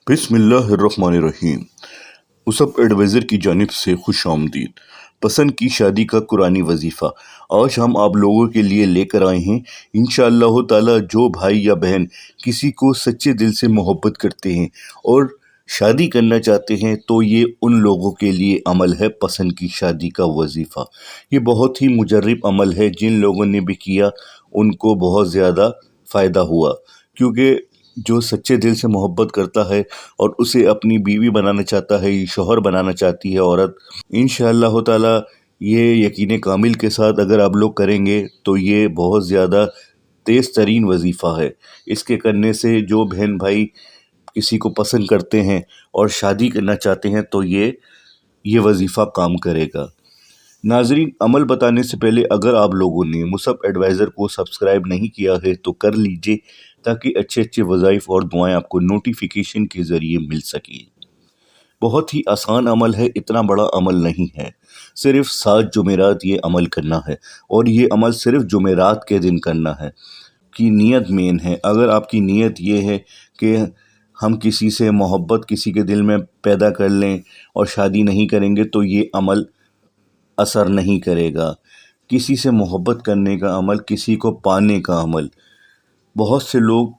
बिस्मिल्लाहिर्रहमानिर्रहीम। Musab adviser की जानिब से खुश आमदीद। पसंद की शादी का कुरानी वजीफ़ा आज हम आप लोगों के लिए लेकर आए हैं। इंशाअल्लाह ताला जो भाई या बहन किसी को सच्चे दिल से मोहब्बत करते हैं और शादी करना चाहते हैं तो ये उन लोगों के लिए अमल है पसंद की शादी का वजीफ़ा। ये बहुत ही मुजर्रब अमल है, जिन लोगों ने भी किया उनको बहुत ज़्यादा फ़ायदा हुआ, क्योंकि जो सच्चे दिल से मोहब्बत करता है और उसे अपनी बीवी बनाना चाहता है, शौहर बनाना चाहती है औरत, इंशाअल्लाह ताला ये यकीन कामिल के साथ अगर आप लोग करेंगे तो ये बहुत ज़्यादा तेज़ तरीन वजीफ़ा है। इसके करने से जो बहन भाई किसी को पसंद करते हैं और शादी करना चाहते हैं तो ये वजीफ़ा काम करेगा। नाजरीन, अमल बताने से पहले अगर आप लोगों ने मुसब एडवाइज़र को सब्सक्राइब नहीं किया है तो कर लीजिए, ताकि अच्छे अच्छे वज़ाइफ और दुआएं आपको नोटिफिकेशन के ज़रिए मिल सकें। बहुत ही आसान अमल है, इतना बड़ा अमल नहीं है। सिर्फ 7 जुमेरात ये अमल करना है और ये अमल सिर्फ जुमेरात के दिन करना है। की नीयत मेन है। अगर आपकी नीयत ये है कि हम किसी से मोहब्बत किसी के दिल में पैदा कर लें और शादी नहीं करेंगे तो ये अमल असर नहीं करेगा। किसी से मोहब्बत करने का अमल, किसी को पाने का अमल, बहुत से लोग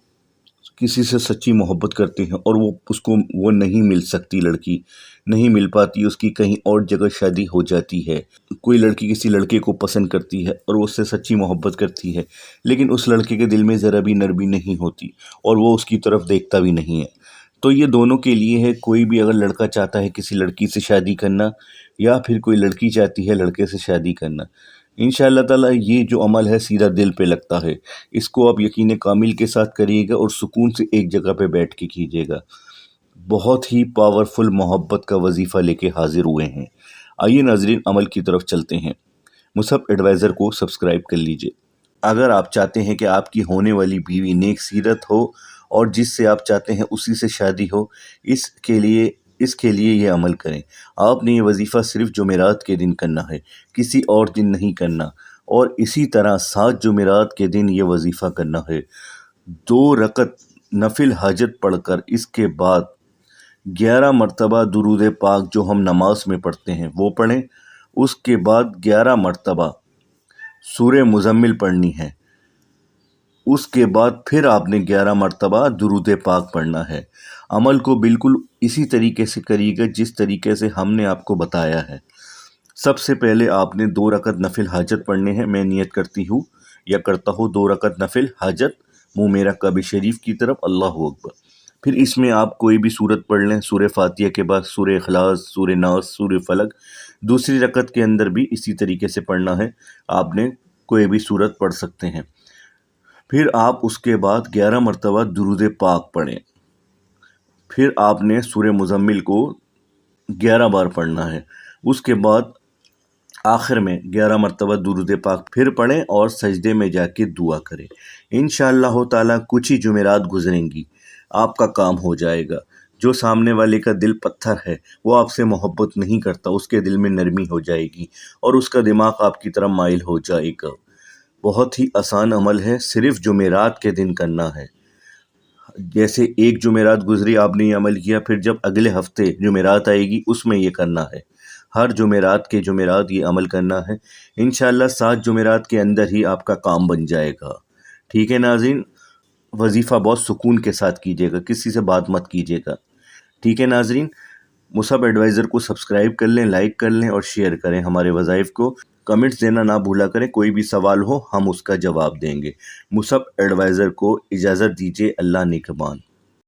किसी से सच्ची मोहब्बत करते हैं और वो नहीं मिल सकती, लड़की नहीं मिल पाती, उसकी कहीं और जगह शादी हो जाती है। कोई लड़की किसी लड़के को पसंद करती है और वो उससे सच्ची मोहब्बत करती है, लेकिन उस लड़के के दिल में ज़रा भी नरमी नहीं होती और वो उसकी तरफ देखता भी नहीं है। तो ये दोनों के लिए है। कोई भी अगर लड़का चाहता है किसी लड़की से शादी करना, या फिर कोई लड़की चाहती है लड़के से शादी करना, इंशाअल्लाह ताला ये जो अमल है सीधा दिल पे लगता है। इसको आप यकीन कामिल के साथ करिएगा और सुकून से एक जगह पे बैठ के कीजिएगा। बहुत ही पावरफुल मोहब्बत का वजीफ़ा लेके हाजिर हुए हैं। आइए नाजरीन, अमल की तरफ चलते हैं। मुसब एडवाइज़र को सब्सक्राइब कर लीजिए। अगर आप चाहते हैं कि आपकी होने वाली बीवी नेक सीरत हो और जिससे आप चाहते हैं उसी से शादी हो, इसके लिए ये अमल करें। आपने ये वजीफ़ा सिर्फ जुमेरात के दिन करना है, किसी और दिन नहीं करना। और इसी तरह 7 जुमेरात के दिन ये वजीफ़ा करना है। 2 रकत नफिल हाजत पढ़कर इसके बाद 11 मरतबा दुरूद पाक जो हम नमाज में पढ़ते हैं वो पढ़ें। उसके बाद 11 मरतबा सूरे मुज़म्मिल पढ़नी है। उसके बाद फिर आपने 11 मरतबा दुरूद पाक पढ़ना है। अमल को बिल्कुल इसी तरीके से करिएगा जिस तरीके से हमने आपको बताया है। सबसे पहले आपने 2 रकत नफिल हाजत पढ़ने हैं। मैं नियत करता हूँ 2 रकत नफिल हाजत, मुँह मेरा काबे शरीफ की तरफ, अल्लाहु अकबर। फिर इसमें आप कोई भी सूरत पढ़ लें, सूरे फातिहा के बाद सूरे इखलास, सूरे नास, सूरे फलक। दूसरी रकत के अंदर भी इसी तरीके से पढ़ना है, आपने कोई भी सूरत पढ़ सकते हैं। फिर आप उसके बाद 11 मरतबा दुरूद पाक पढ़ें। फिर आपने सूरे मुज़म्मिल को 11 बार पढ़ना है। उसके बाद आखिर में 11 मरतबा दुरूद पाक फिर पढ़ें और सजदे में जाके दुआ करें। इंशाअल्लाह ताला कुछ ही जुमेरात गुजरेंगी, आपका काम हो जाएगा। जो सामने वाले का दिल पत्थर है, वो आपसे मोहब्बत नहीं करता, उसके दिल में नरमी हो जाएगी और उसका दिमाग आपकी तरफ माइल हो जाएगा। बहुत ही आसान अमल है, सिर्फ जुमेरात के दिन करना है। जैसे एक जुमेरात गुजरी, आपने ये अमल किया, फिर जब अगले हफ्ते जुमेरात आएगी उसमें ये करना है। हर जुमेरात के जुमेरात ये अमल करना है। इंशाअल्लाह 7 जुमेरात के अंदर ही आपका काम बन जाएगा। ठीक है नाज़रीन, वजीफ़ा बहुत सुकून के साथ कीजिएगा, किसी से बात मत कीजिएगा। ठीक है नाज़रीन, मुसब एडवाइज़र को सब्सक्राइब कर लें, लाइक कर लें और शेयर करें हमारे वज़ाइफ को। कमेंट्स देना ना भूला करें, कोई भी सवाल हो हम उसका जवाब देंगे। मुसब एडवाइज़र को इजाज़त दीजिए। अल्लाह निगहबान।